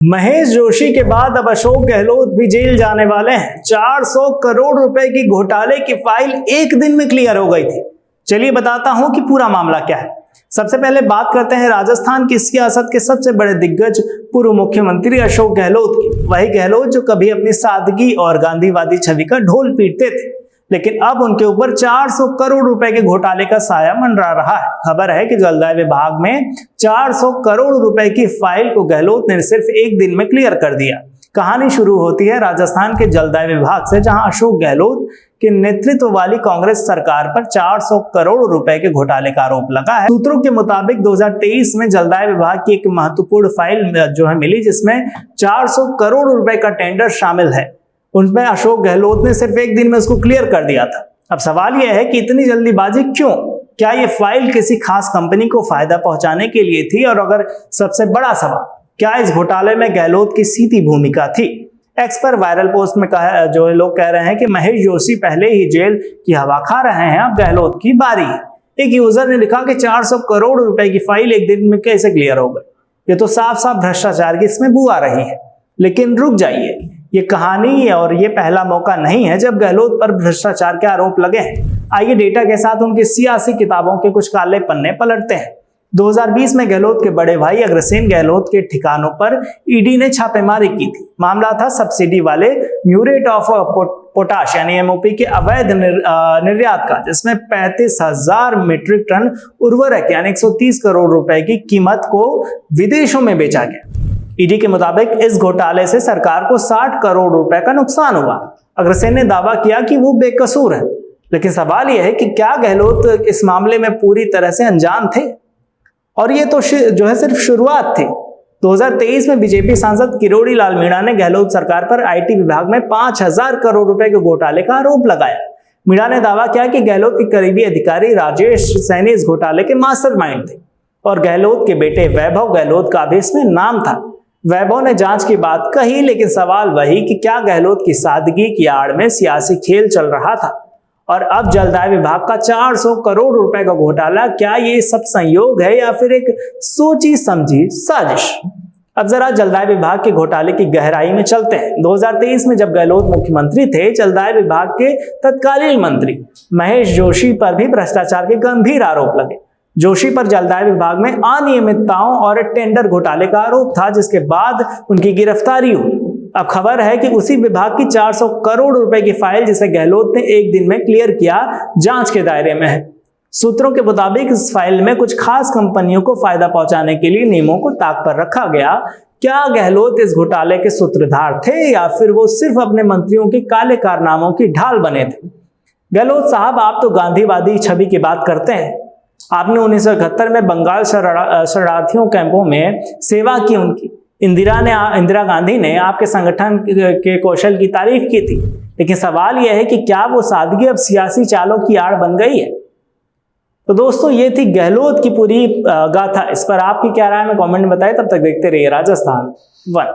महेश जोशी के बाद अब अशोक गहलोत भी जेल जाने वाले हैं। 400 करोड़ रुपए की घोटाले की फाइल एक दिन में क्लियर हो गई थी। चलिए बताता हूं कि पूरा मामला क्या है। सबसे पहले बात करते हैं राजस्थान की सियासत के सबसे बड़े दिग्गज पूर्व मुख्यमंत्री अशोक गहलोत की। वही गहलोत जो कभी अपनी सादगी और गांधीवादी छवि का ढोल पीटते थे, लेकिन अब उनके ऊपर 400 करोड़ रुपए के घोटाले का साया मंडरा रहा है। खबर है कि जलदाय विभाग में 400 करोड़ रुपए की फाइल को गहलोत ने सिर्फ एक दिन में क्लियर कर दिया। कहानी शुरू होती है राजस्थान के जलदाय विभाग से, जहां अशोक गहलोत के नेतृत्व वाली कांग्रेस सरकार पर 400 करोड़ रुपए के घोटाले का आरोप लगा है। सूत्रों के मुताबिक 2023 में जलदाय विभाग की एक महत्वपूर्ण फाइल जो है मिली, जिसमें 400 करोड़ रुपए का टेंडर शामिल है। उनमें अशोक गहलोत ने सिर्फ एक दिन में उसको क्लियर कर दिया था। अब सवाल यह है कि इतनी जल्दीबाजी क्यों? क्या ये फाइल किसी खास कंपनी को फायदा पहुंचाने के लिए थी? और अगर सबसे बड़ा सवाल, क्या इस घोटाले में गहलोत की सीधी भूमिका थी? एक्स पर वायरल पोस्ट में जो लोग कह रहे हैं कि महेश जोशी पहले ही जेल की हवा खा रहे हैं, अब गहलोत की बारी है। एक यूजर ने लिखा कि 400 करोड़ रुपए की फाइल एक दिन में कैसे क्लियर हो गई? ये तो साफ साफ भ्रष्टाचार की इसमें बू आ रही है। लेकिन रुक जाइए, ये कहानी और ये पहला मौका नहीं है जब गहलोत पर भ्रष्टाचार के आरोप लगे हैं। आइए डेटा के साथ उनकी सियासी किताबों के कुछ काले पन्ने पलटते हैं। 2020 में गहलोत के बड़े भाई अग्रसेन गहलोत के ठिकानों पर ईडी ने छापेमारी की थी। मामला था सब्सिडी वाले म्यूरेट ऑफ पोटाश यानी एमओपी के अवैध निर्यात का, जिसमें 35,000 मीट्रिक टन उर्वरक यानी 130 करोड़ रुपए की कीमत को विदेशों में बेचा गया। ईडी के मुताबिक इस घोटाले से सरकार को 60 करोड़ रुपए का नुकसान हुआ। अग्रसेन ने दावा किया कि वो बेकसूर है, लेकिन सवाल यह है कि क्या गहलोत इस मामले में पूरी तरह से अनजान थे? और ये तो जो है सिर्फ शुरुआत थी। 2023 में बीजेपी सांसद किरोड़ी लाल मीणा ने गहलोत सरकार पर आईटी विभाग में 5,000 करोड़ रुपए के घोटाले का आरोप लगाया। मीणा ने दावा किया कि गहलोत के करीबी अधिकारी राजेश सैनी इस घोटाले के मास्टरमाइंड थे और गहलोत के बेटे वैभव गहलोत का भी इसमें नाम था। वैभव ने जांच की बात कही, लेकिन सवाल वही कि क्या गहलोत की सादगी की आड़ में सियासी खेल चल रहा था? और अब जलदाय विभाग का 400 करोड़ रुपए का घोटाला, क्या ये सब संयोग है या फिर एक सोची समझी साजिश? अब जरा जलदाय विभाग के घोटाले की गहराई में चलते हैं। 2023 में जब गहलोत मुख्यमंत्री थे, जलदाय विभाग के तत्कालीन मंत्री महेश जोशी पर भी भ्रष्टाचार के गंभीर आरोप लगे। जोशी पर जलदाय विभाग में अनियमितताओं और टेंडर घोटाले का आरोप था, जिसके बाद उनकी गिरफ्तारी हुई। अब खबर है कि उसी विभाग की 400 करोड़ रुपए की फाइल, जिसे गहलोत ने एक दिन में क्लियर किया, जांच के दायरे में है। सूत्रों के मुताबिक इस फाइल में कुछ खास कंपनियों को फायदा पहुंचाने के लिए नियमों को ताक पर रखा गया। क्या गहलोत इस घोटाले के सूत्रधार थे या फिर वो सिर्फ अपने मंत्रियों के काले कारनामों की ढाल बने थे? गहलोत साहब, आप तो गांधीवादी छवि की बात करते हैं। आपने 1971 में बंगाल शरणार्थियों कैंपों में सेवा की। उनकी इंदिरा गांधी ने आपके संगठन के कौशल की तारीफ की थी, लेकिन सवाल यह है कि क्या वो सादगी अब सियासी चालों की आड़ बन गई है? तो दोस्तों, ये थी गहलोत की पूरी गाथा। इस पर आपकी क्या राय है, कमेंट में बताएं। तब तक देखते रहिए राजस्थान वन।